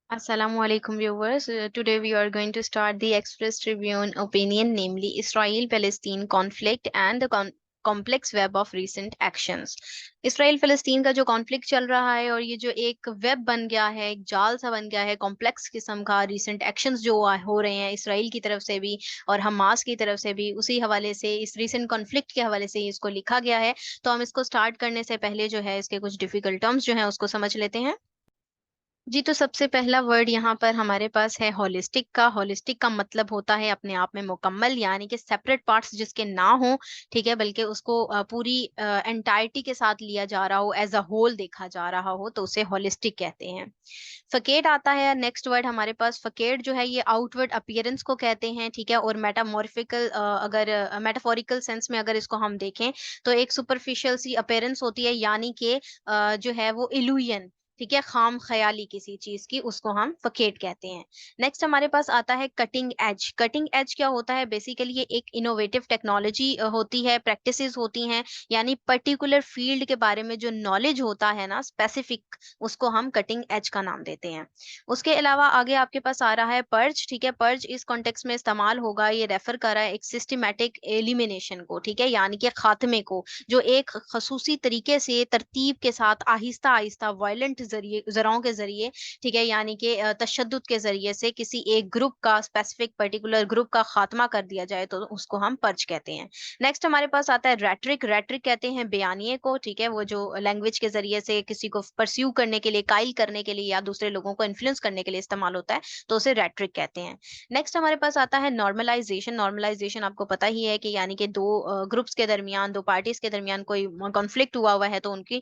Assalamualaikum viewers. Today we are going to start the Express Tribune opinion, namely Israel-Palestine conflict and the complex web of recent actions. Israel फ़लस्तीन का जो conflict चल रहा है और ये जो एक वेब बन गया है, एक जाल सा बन गया है, कॉम्प्लेक्स किस्म का रिसेंट एक्शंस जो हो रहे हैं इसराइल की तरफ से भी और हमास की तरफ से भी, उसी हवाले से इस रिसेंट कॉन्फ्लिक्ट के हवाले से इसको लिखा गया है। तो हम इसको स्टार्ट करने से पहले जो है इसके कुछ डिफिकल्ट टर्म्स जो है उसको समझ लेते हैं। जी, तो सबसे पहला वर्ड यहाँ पर हमारे पास है होलिस्टिक का। होलिस्टिक का मतलब होता है अपने आप में मुकम्मल, यानी कि सेपरेट पार्ट्स जिसके ना हो, ठीक है, बल्कि उसको पूरी एंटायरिटी के साथ लिया जा रहा हो, एज अ होल देखा जा रहा हो, तो उसे होलिस्टिक कहते हैं। फकेट आता है नेक्स्ट वर्ड हमारे पास। फकेट जो है ये आउटवर्ड अपीयरेंस को कहते हैं, ठीक है, और मेटामॉर्फिकल अगर मेटाफोरिकल सेंस में अगर इसको हम देखें तो एक सुपरफिशियल सी अपीयरेंस होती है, यानी कि जो है वो इल्यूजन, ठीक है, खाम ख्याली किसी चीज की, उसको हम फकेट कहते हैं। नेक्स्ट हमारे पास आता है कटिंग एज। कटिंग एज क्या होता है? बेसिकली ये एक इनोवेटिव टेक्नोलॉजी होती है, प्रैक्टिसेस होती हैं, यानी पर्टिकुलर फील्ड के बारे में जो नॉलेज होता है ना, स्पेसिफिक, उसको हम कटिंग एज का नाम देते हैं। उसके अलावा आगे आपके पास आ रहा है पर्ज, ठीक है। पर्ज इस कॉन्टेक्स्ट में इस्तेमाल होगा, ये रेफर कर रहा है एक सिस्टमैटिक एलिमिनेशन को, ठीक है, यानी कि खात्मे को, जो एक खसूसी तरीके से तरतीब के साथ आहिस्ता आहिस्ता वायलेंट जरिए जराओं के जरिए, ठीक है, यानी कि तशद्दुद के जरिए से किसी एक ग्रुप का, स्पेसिफिक पर्टिकुलर ग्रुप का खात्मा कर दिया जाए, तो उसको हम पर्ज कहते हैं। नेक्स्ट हमारे पास आता है रेटरिक। रेटरिक कहते हैं बयानिए को, ठीक है, वो जो लैंग्वेज के जरिए से किसी को परस्यू करने के लिए, कायल करने के लिए या दूसरे लोगों को इन्फ्लुएंस करने के लिए इस्तेमाल होता है, तो उसे रेटरिक कहते हैं। नेक्स्ट हमारे पास आता है नॉर्मलाइजेशन। नॉर्मलाइजेशन आपको पता ही है कि यानी कि दो ग्रुप्स के दरमियान, दो पार्टीज के दरमियान कोई कॉन्फ्लिक्ट हुआ हुआ है, तो उनकी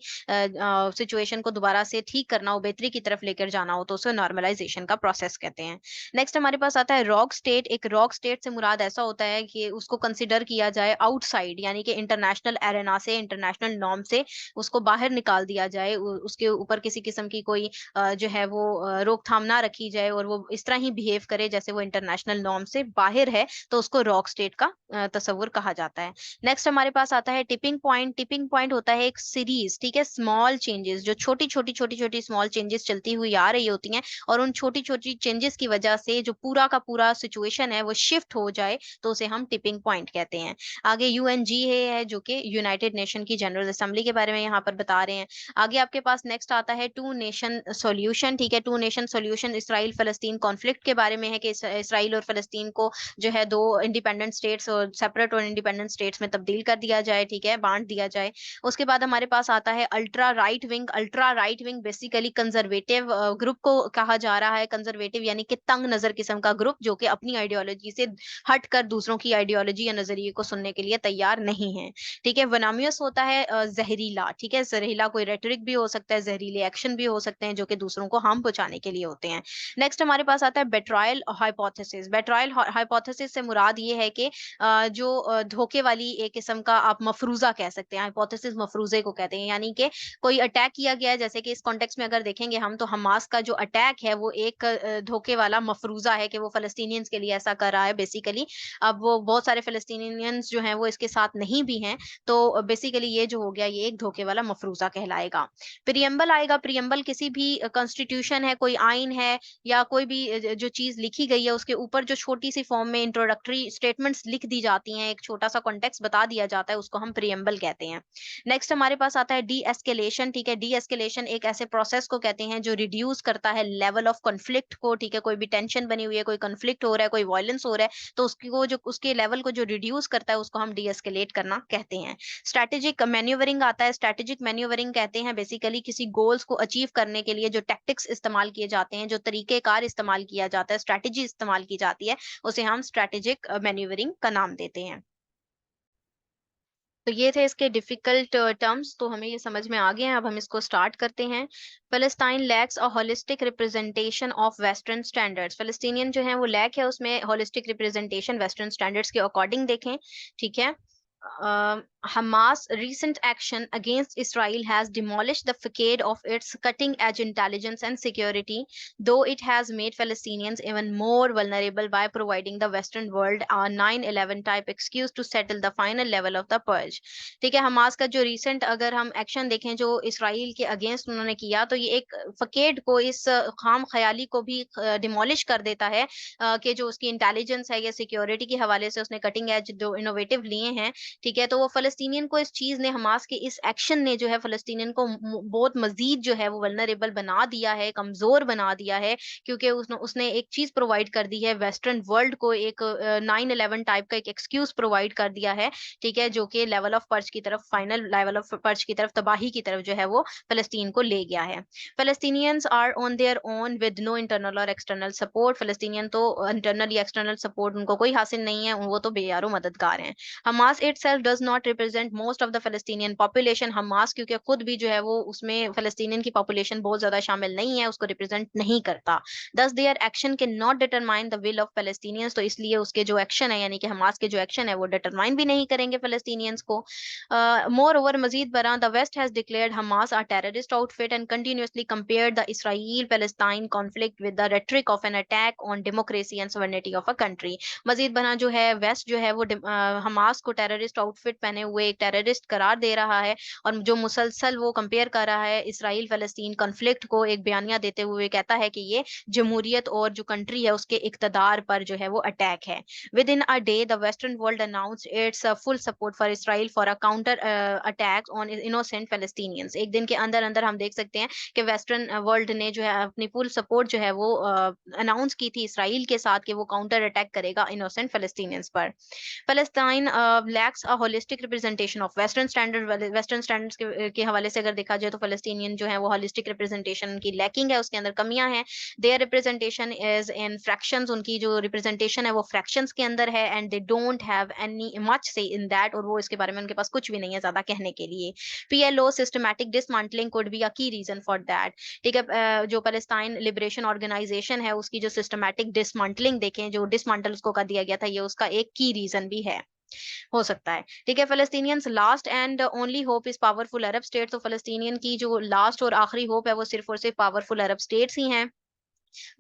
सिचुएशन को दोबारा से ठीक करना हो, बेहतरी की तरफ लेकर जाना हो, तो उसे नॉर्मलाइजेशन का प्रोसेस कहते हैं। नेक्स्ट हमारे पास आता है रॉक स्टेट। एक रॉक स्टेट से मुराद ऐसा होता है कि उसको कंसिडर किया जाए आउटसाइड, यानी कि इंटरनेशनल एरेना से, इंटरनेशनल नॉर्म से उसको बाहर निकाल दिया जाए, उसके ऊपर किसी किस्म की कोई जो है वो रोकथाम ना रखी जाए और वो इस तरह ही बिहेव करे जैसे वो इंटरनेशनल नॉर्म से बाहर है, तो उसको रॉक स्टेट का तस्वुर कहा जाता है। नेक्स्ट हमारे पास आता है टिपिंग पॉइंट। टिपिंग पॉइंट होता है एक सीरीज, ठीक है, स्मॉल चेंजेस, जो छोटी छोटी स्मॉल चेंजेस चलती हुई आ रही होती हैं, और उन छोटी छोटी चेंजेस की वजह से जो पूरा का पूरा सिचुएशन है वो शिफ्ट हो जाए, तो उसे हम टिपिंग पॉइंट कहते हैं। आगे यूएनजी है जो कि यूनाइटेड नेशन की जनरल असेंबली के बारे में यहाँ पर बता रहे हैं। आगे आपके पास नेक्स्ट आता है टू नेशन सॉल्यूशन, ठीक है। टू नेशन सॉल्यूशन इसराइल फलस्तीन कॉन्फ्लिक्ट के बारे में है कि इसराइल और फलस्तीन को जो है दो इंडिपेंडेंट स्टेट्स और सेपरेट और इंडिपेंडेंट स्टेट्स में तब्दील कर दिया जाए, ठीक है, बांट दिया जाए। उसके बाद हमारे पास आता है ultra right wing. Ultra right wing basically conservative group को कहा जा रहा है। कंजर्वेटिव यानी कि तंग नजर किस्म का ग्रुप, जो कि अपनी आइडियोलॉजी से हटकर दूसरों की आइडियोलॉजी या नजरिए को सुनने के लिए तैयार नहीं है, ठीक है। वनामियस होता है जहरीला, ठीक है। जहरीला कोई रेटरिक भी हो सकता है, जहरीले एक्शन भी हो सकते हैं जो कि दूसरों को हार्म पहुंचाने के लिए होते हैं। नेक्स्ट हमारे पास आता है बेट्रायल हाइपोथेसिस। बेट्रायल हाइपोथेसिस से मुराद ये है कि जो धोखे वाली एक किस्म का आप मफरूजा कह सकते हैं। हाइपोथेसिस मफरूजे को कहते हैं, यानी कि कोई अटैक किया गया है, जैसे कि इस कॉन्टेक्स्ट में अगर देखेंगे हम, तो हमास का जो अटैक है वो एक धोखे वाला मफरूजा है कि वो फलस्तीनियंस के लिए ऐसा कर रहा है बेसिकली। अब वो बहुत सारे फलस्तीनियंस जो हैं वो इसके साथ नहीं भी हैं, तो बेसिकली ये जो हो गया ये एक धोखे वाला मफरूजा कहलाएगा। प्रियम्बल आएगा। प्रियम्बल किसी भी कॉन्स्टिट्यूशन है, कोई आइन है, या कोई भी जो चीज लिखी गई है उसके ऊपर जो छोटी सी फॉर्म में इंट्रोडक्टरी स्टेटमेंट्स लिख दी जाती हैं, एक छोटा सा कॉन्टेक्स्ट बता दिया जाता है, उसको हम प्रियम्बल कहते हैं। नेक्स्ट हमारे पास आता है डी एस्केलेशन, ठीक है। डी एस्केलेशन एक ऐसे प्रोसेस को कहते हैं जो रिड्यूस करता है लेवल ऑफ कॉन्फ्लिक्ट को, ठीक है। कोई भी टेंशन बनी हुई है, कोई कॉन्फ्लिक्ट हो रहा है, कोई वायलेंस हो रहा है, तो उसकी वो जो उसके लेवल को जो रिड्यूस करता है उसको हम डी एस्केलेट करना कहते हैं। स्ट्रेटेजिक मैन्यूवरिंग आता है। स्ट्रेटेजिक मैन्यूवरिंग कहते हैं बेसिकली किसी गोल्स को अचीव करने के लिए जो टैक्टिक्स इस्तेमाल किए जाते हैं, जो तरीकेकार इस्तेमाल किया जाता है, स्ट्रेटेजी इस्तेमाल की जाती है, उसे हम स्ट्रेटेजिक मैन्यूवरिंग का नाम देते हैं। तो ये थे इसके डिफिकल्ट टर्म्स, तो हमें ये समझ में आ गए हैं। अब हम इसको स्टार्ट करते हैं। फलस्तीन lacks a holistic representation of western standards. फलस्तीनियन जो है वो लैक है उसमें होलिस्टिक रिप्रेजेंटेशन वेस्टर्न स्टैंडर्ड्स के अकॉर्डिंग देखें, ठीक है। Hamas' recent action against Israel has demolished the facade of its cutting edge intelligence and security, though it has made Palestinians even more vulnerable by providing the Western world a 9/11 type excuse to settle the final level of the purge. ठीक है, Hamas का जो recent अगर हम action देखें जो Israel के against उन्होंने किया, तो ये एक फकेड को, इस खाम ख्याली को भी डिमोलिश कर देता है कि जो उसकी इंटेलिजेंस है या सिक्योरिटी के हवाले से उसने कटिंग एज जो इनोवेटिव लिए हैं, ठीक है? तो वो फ़लस्तीनियन को इस चीज़ ने, हमास के इस एक्शन ने जो है फ़लस्तीनियन को बहुत मज़ीद जो है वो वल्नरेबल बना दिया है, कमज़ोर बना दिया है, क्योंकि उसने उसने एक चीज़ प्रोवाइड कर दी है वेस्टर्न वर्ल्ड को, एक 9/11 टाइप का एक एक्सक्यूज़ प्रोवाइड कर दिया है, ठीक है? जो कि लेवल ऑफ पर्च की तरफ, फाइनल लेवल ऑफ पर्च की तरफ, तबाही की तरफ जो है वो फ़लस्तीन को ले गया है। Palestinians are on their own with no internal or external support. फ़लस्तीनियन तो इंटरनल या एक्सटर्नल सपोर्ट उनको कोई हासिल नहीं है, वो तो बेयारो मददगार हैं। Hamas itself does not represent most of the Palestinian population. Hamas क्योंकि खुद भी जो है वो उसमें फ़लस्तीनियन की पॉपुलेशन बहुत ज़्यादा शामिल नहीं है, उसको रिप्रेजेंट नहीं करता। Thus their action cannot determine the will of Palestinians, तो इसलिए उसके जो एक्शन है, यानी कि हमास के जो एक्शन है वो डिटरमाइन भी नहीं करेंगे फ़लस्तीनियंस को। Moreover, मजीद बरा, the West has declared Hamas a terrorist outfit and continuously compared the Israel-Palestine conflict with the rhetoric of an attack on democracy and sovereignty of a country. मजीद बना जो है वेस्ट जो है वो हमास को टेररिस्ट आउटफिट पहने हुए एक टेररिस्ट करार दे रहा है, और जो मुसलसल वो कंपेयर कर रहा है इसराइल फ़लस्तीन कॉन्फ्लिक्ट को, एक बयानिया देते हुए कहता है कि ये जमहूरियत और जो कंट्री है उसके इक़्तिदार पर जो है वो अटैक है। Within a day, the Western world announced its full support for Israel for a counter attack on innocent Palestinians. एक दिन के अंदर अंदर हम देख सकते हैं कि वेस्टर्न वर्ल्ड ने जो है अपनी फुल सपोर्ट जो है वो अनाउंस की थी इसराइल के साथ कि वो काउंटर अटैक करेगा इनोसेंट Palestinians पर। Palestine lacks a holistic representation of Western standard, western standards के हवाले से अगर देखा जाए तो फ़लस्तीनियन जो है वो होलिस्टिक रिप्रेजेंटेशन की लैकिंग है, उसके अंदर कमियां हैं। Their representation is in fractions, उनकी जो रिप्रेजेंटेशन है वो फ्रैक्शंस के अंदर है, and they don't have any much say in that, और वो इसके बारे में उनके पास कुछ भी नहीं है ज्यादा कहने के लिए। PLO systematic dismantling could be a की रीजन फॉर दैट। ठीक है, जो पैलेस्टाइन लिबरेशन ऑर्गेनाइजेशन है उसकी जो सिस्टमैटिक डिसमेंटलिंग देखें, जो डिसमेंटल उसको कर दिया गया था, ये उसका एक की रीजन भी है, हो सकता है। ठीक है, फ़लस्तीनियंस last and only hope is powerful Arab states, तो फ़लस्तीनियन की जो लास्ट और आखिरी होप है वो सिर्फ़ और सिर्फ़ पावरफुल अरब स्टेट्स ही हैं।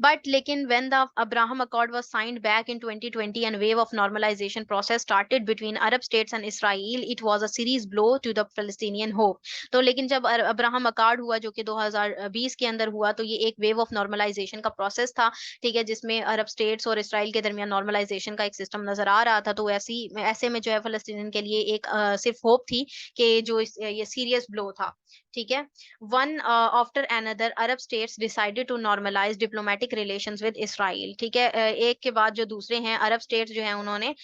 But लेकिन when the Abraham Accord was signed back in 2020 and wave of normalization process started between Arab states and Israel, it was a serious blow to the Palestinian hope. तो लेकिन जब Abraham accord हुआ जो कि 2020 के अंदर हुआ, तो ये एक वेव ऑफ नॉर्मलाइजेशन का प्रोसेस था, ठीक है, जिसमें अरब स्टेट्स और इसराइल के दरमियान नॉर्मलाइजेशन का एक सिस्टम नजर आ रहा था। तो ऐसे में जो है फ़लस्तीनियन के लिए एक सिर्फ होप थी कि जो ये सीरियस ब्लो था, ठीक है। One after another, Arab states decided to normalize diplomatic relations with Israel. ठीक है, एक के बाद जो दूसरे हैं अरब स्टेट्स जो हैं उन्होंने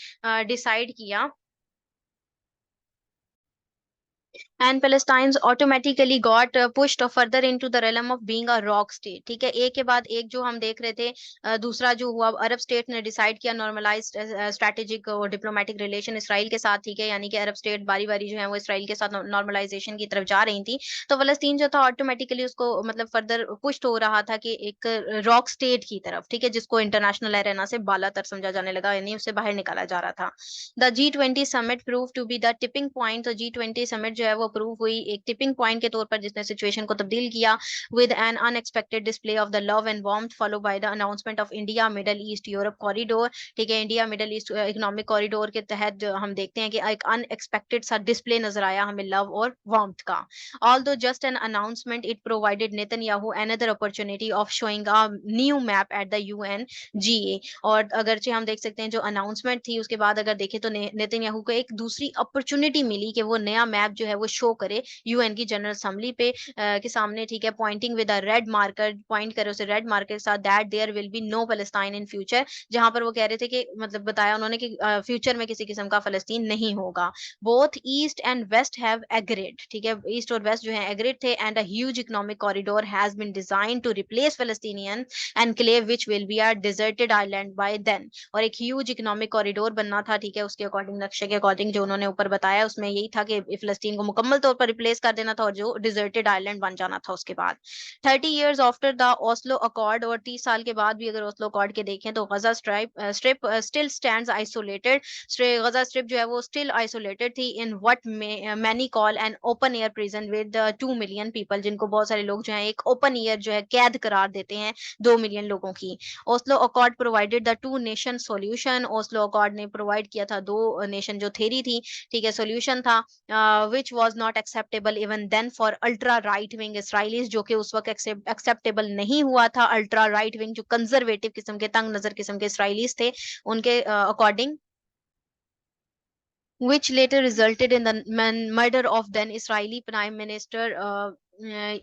डिसाइड किया, and Palestinians automatically got pushed further into the realm of being a rock state. ठीक है, एक के बाद एक जो हम देख रहे थे, दूसरा जो हुआ, अरब स्टेट ने डिसाइड किया नॉर्मलाइज्ड स्ट्रेटेजिक और डिप्लोमेटिक रिलेशन इसराइल के साथ, ठीक है, यानी कि अरब स्टेट बारी बारी जो है वो इसराइल के साथ नॉर्मलाइजेशन की तरफ जा रही थी। तो फलस्तीन जो था ऑटोमेटिकली उसको मतलब फर्दर पुश्ड हो रहा था कि एक रॉक स्टेट की तरफ, ठीक है, जिसको इंटरनेशनल एरेना से बालातर समझा जाने लगा, यानी उससे बाहर निकाला जा रहा था। The G20 summit prove to be the tipping point, तो G20 समिट जो है वो प्रूव हुई एक टिपिंग पॉइंट के तौर पर, जिसने सिचुएशन को तब्दील किया with N unexpected display of the love and warmth follow by the announcement of India middle east Europe corridor. ठीक है, India middle east economic corridor के तहत हम देखते हैं कि एक अनएक्सपेक्टेड सा डिस्प्ले नजर आया हमें लव और वार्मथ का। Although just an announcement, it provided Netanyahu another opportunity of showing a new map at the UNGA। और अगरचे हम देख सकते हैं जो अनाउंसमेंट थी उसके बाद अगर देखें तो नेतन्याहू को एक दूसरी अपॉर्चुनिटी मिली कि वो नया मैप जो है वो शो करे यूएन की जनरल असेंबली पे के सामने, ठीक है, pointing with a red marker, point करे उसे रेड मार्कर के साथ, that there will be no Palestine in future, जहां पर वो कह रहे थे कि मतलब बताया उन्होंने कि फ्यूचर में किसी किस्म का फलस्तीन नहीं होगा। Both east and west have agreed, ठीक है, ईस्ट और वेस्ट जो है एग्रीड थे, and a huge economic corridor has been design to replace फलस्तीनियन enclave which will be a deserted island by then. और एक ह्यूज इकोनॉमिक कॉरिडोर बनना था, ठीक है, उसके अकॉर्डिंग, नक्शे के अकॉर्डिंग जो उन्होंने ऊपर बताया उसमें यही था कि फिलिस्तीन को मुकम्मल मुकम्मल तौर पर रिप्लेस कर देना था और जो डिजर्टेड आइलैंड बन जाना था उसके बाद। 30 years after the Oslo accord, और 30 साल के बाद भी अगर ओस्लो अकॉर्ड के देखें तो गजा स्ट्रिप स्टिल स्टैंड्स आइसोलेटेड। गजा स्ट्रिप जो है वो स्टिल आइसोलेटेड थी in what many call an open air prison with 2 million people, जिनको बहुत सारे लोग जो है एक ओपन एयर जो है कैद करार देते हैं 2 million लोगों की। Oslo accord provided the two nation solution, Oslo accord ने प्रोवाइड किया था दो नेशन जो थेरी थी, ठीक है, सॉल्यूशन था, which was not acceptable even then for ultra right wing Israelis, जो कि उस वक्त एक्सेप्टेबल नहीं हुआ था अल्ट्रा राइट विंग जो कंजर्वेटिव किस्म के तंग नजर किस्म के इसराइलीज थे उनके according, which later resulted in the murder of then Israeli Prime Minister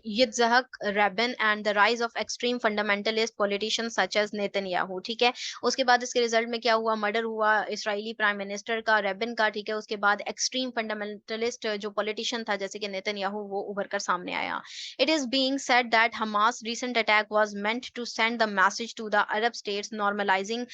Yitzhak Rabin and the rise of extreme fundamentalist politicians such as Netanyahu। ठीक है, उसके बाद इसके रिजल्ट में क्या हुआ, मर्डर हुआ इसराइली प्राइम मिनिस्टर का, रेबिन का, ठीक है, उसके बाद एक्सट्रीम फंडामेंटलिस्ट जो पॉलिटिशियन था जैसे कि नेतन्याहू वो उभर कर सामने आया। It is being said that Hamas recent attack was meant to send the message to the Arab states normalizing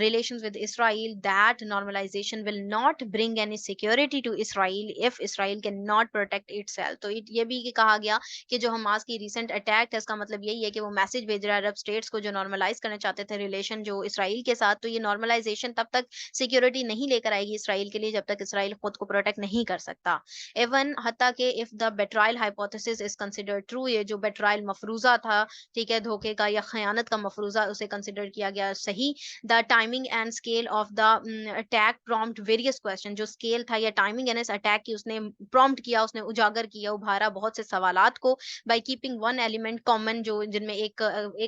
relations with Israel that normalization will not bring any security to Israel if Israel cannot protect itself। तो ये भी कहा गया कि जो Hamas की recent attack है इसका मतलब यही है कि वो मैसेज भेज रहा है अरब स्टेट्स को जो नॉर्मलाइज करना चाहते थे रिलेशन जो इसराइल के साथ, तो ये नॉर्मलाइजेशन तब तक सिक्योरिटी नहीं लेकर आएगी इसराइल के लिए जब तक इसराइल खुद को प्रोटेक्ट नहीं कर सकता। इवन हत्ता के if the betrayal hypothesis is considered true, ये जो बेट्रायल मफरूजा था, ठीक है, धोखे का या खयानत का मफरूजा, उसे कंसिडर किया गया सही। The timing and scale of the attack prompt various question, जो स्केल था या टाइमिंग एंड इस अटैक की उसने प्रॉम्प्ट किया, उसने उजागर किया, उभारा बहुत से सवालात को। By keeping one element common, जो जिनमें एक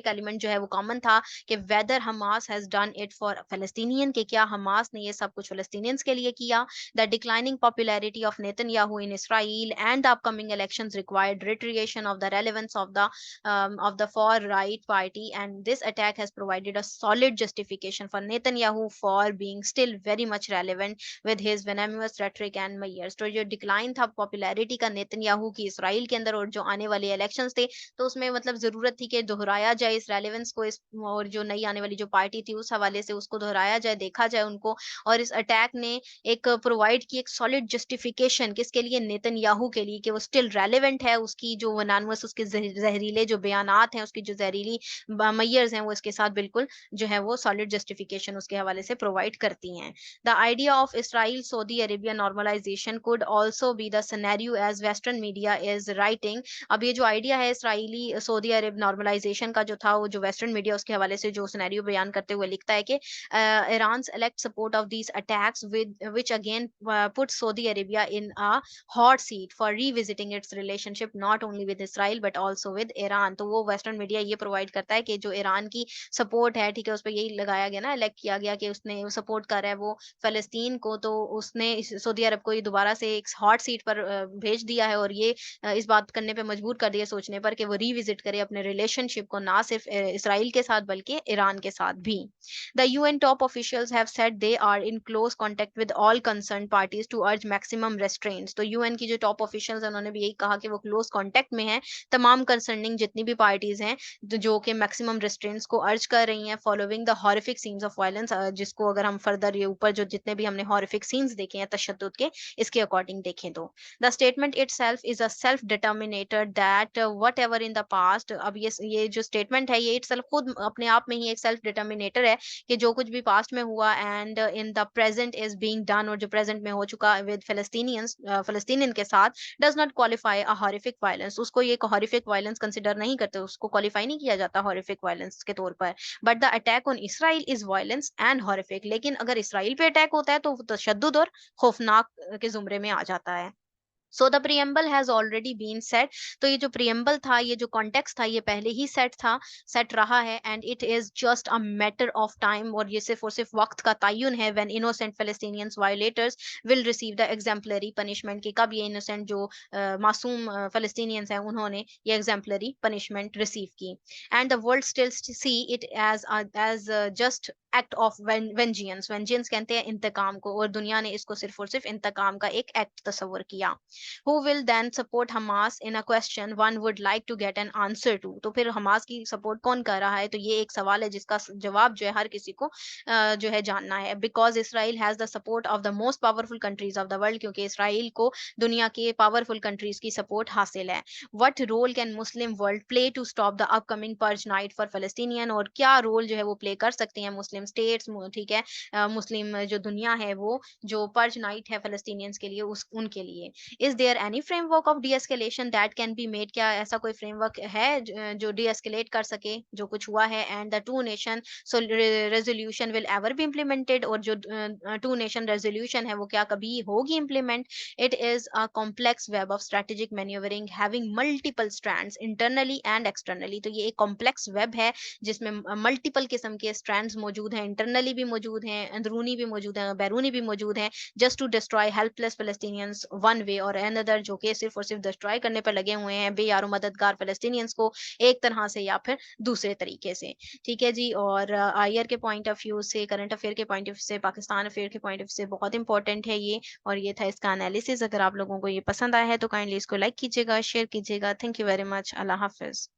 एलिमेंट जो है वो कॉमन था कि whether Hamas has done it for फलस्तीनियन, के क्या हमास ने ये सब कुछ फलस्तीनियंस के लिए किया। The declining popularity of Netanyahu in Israel and the upcoming elections required reiteration of the relevance of the far right party, and this attack has provided a solid justification for Netanyahu for being still very much relevant with his venomous rhetoric and measures। तो जो decline था popularity का Netanyahu की Israel के अंदर और जो आने वाले इलेक्शंस थे, तो उसमें मतलब जरूरत थी कि दोहराया जाए इस रेलेवेंस को, इस और जो नई आने वाली जो पार्टी थी उस हवाले से उसको दोहराया जाए, देखा जाए उनको। और इस अटैक ने एक प्रोवाइड की एक सॉलिड जस्टिफिकेशन किसके लिए, नेतन्याहू के लिए, कि वो स्टिल रेलेवेंट है, उसकी जो वनानवस उसके जहरीले जो बयानात हैं, उसकी जो जहरीली मैयर्स हैं वो इसके साथ बिल्कुल जो है वो सॉलिड जस्टिफिकेशन उसके हवाले से प्रोवाइड करती हैं। The idea of Israel Saudi Arabia normalisation could also be the scenario as western media is writing. अब ये जो आइडिया है इसराइली सऊदी अरब नॉर्मलाइजेशन का जो था, वो जो वेस्टर्न मीडिया उसके हवाले से जो सिनेरियो बयान करते हुए लिखता है कि Iran elect support of these attacks with which again put Saudi Arabia in a hot seat for revisiting its relationship not only with Israel but also with Iran। तो वो वेस्टर्न मीडिया ये provide करता है कि जो Iran की support है, ठीक है, उस पर यही लगाया गया ना, इलेक्ट किया गया कि उसने सपोर्ट कर रहा है वो फलस्तीन को, तो उसने सऊदी अरब को ये दोबारा से एक हॉट सीट पर भेज दिया है और ये इस बात करने पे मजबूर कर दिया सोचने पर कि वो रिविजिट करे अपने रिलेशनशिप को, ना सिर्फ इसराइल के साथ बल्कि ईरान के साथ भी। The UN top officials have said they are in close contact with all concerned parties to urge maximum restraints। तो UN की जो टॉप ऑफिशियल्स हैं उन्होंने भी यही कहा कि वो क्लोज कांटेक्ट में हैं तमाम कंसर्निंग जितनी भी पार्टीज हैं, जो कि मैक्सिमम रेस्ट्रेंट्स को अर्ज कर रही हैं following the horrific scenes of violence, जिसको अगर हम फर्दर ये ऊपर जो जितने भी हमने हॉरिफिक सीन्स देखे हैं तशद्दुद के, इसके अकॉर्डिंग देखें तो the statement itself is a self determinator that whatever in the past। अब ये जो स्टेटमेंट है ये itself खुद अपने आप में ही एक सेल्फ डिटर्मिनेटर है कि जो कुछ भी पास्ट में हुआ and in the present is being done, और जो प्रेजेंट में हो चुका विद फिलिस्तीनियंस फिलिस्तीनियन के साथ, does not qualify a horrific violence. उसको ये हॉरिफिक वायलेंस कंसिडर नहीं करते, उसको क्वालिफाई नहीं किया जाता हॉरिफिक वायलेंस के तौर पर। But the attack on Israel is violence and horrific. लेकिन अगर इसराइल पे अटैक होता है तो वो तशद्दुद और खौफनाक के जुमरे में आ जाता है। So the preamble has already been set. तो ये जो प्रियम्बल था, ये जो कॉन्टेक्स्ट था, ये पहले ही सेट रहा है and it is just a matter of time, और सिर्फ वक्त का तयन है when innocent Palestinians violators will receive the exemplary punishment, कि कब ये इनोसेंट जो मासूम फिलिस्तीनियंस हैं उन्होंने ये एग्जाम्पलरी पनिशमेंट रिसीव की। And the world still see it as just act of vengeance, vengeance कहते हैं इंतकाम को, और दुनिया ने इसको सिर्फ और सिर्फ इंतकाम का एक एक्ट तस्वर किया। Who will then support Hamas in a question one would like to get an answer to. तो फिर हमास की सपोर्ट कौन कर रहा है, तो ये एक सवाल है जिसका जवाब जो है हर किसी को जो है जानना है। Because Israel has the support of the most powerful countries of the world, क्योंकि इसराइल को दुनिया के पावरफुल कंट्रीज की सपोर्ट हासिल है। What role can Muslim world play to stop the upcoming purge night for Palestinian, और क्या रोल जो है वो प्ले कर सकते हैं मुस्लिम स्टेट्स, ठीक है, मुस्लिम जो दुनिया है वो, जो पर्ज नाइट है फलस्तीनियंस के लिए, उस उनके लिए। Is there any framework of de escalation that can be made, क्या ऐसा कोई फ्रेमवर्क है जो डी एस्केलेट कर सके जो कुछ हुआ है, and the two nation resolution will ever be implemented, और जो टू नेशन रेजोल्यूशन है वो क्या कभी होगी implement. It is a complex web of strategic manoeuvring having multiple strands internally and externally. तो ये एक कॉम्प्लेक्स वेब है जिसमें मल्टीपल किस्म के स्ट्रैंड्स मौजूद हैं, इंटरनली भी मौजूद हैं, अंदरूनी भी मौजूद हैं, बैरूनी भी मौजूद हैं, just to destroy helpless Palestinians one way और अनदर, जो कि सिर्फ और सिर्फ डिस्ट्रॉय करने पर लगे हुए हैं बेयारो मददगार फलस्तीनियंस को, एक तरह से या फिर दूसरे तरीके से। ठीक है जी, और आईआर के पॉइंट ऑफ व्यू से, करंट अफेयर के पॉइंट ऑफ व्यू से, पाकिस्तान अफेयर के पॉइंट ऑफ व्यू से बहुत इंपॉर्टेंट है ये, और ये था इसका एनालिसिस। अगर आप लोगों को ये पसंद आया है तो काइंडली इसको लाइक कीजिएगा, शेयर कीजिएगा। Thank you very much. Allah Hafiz.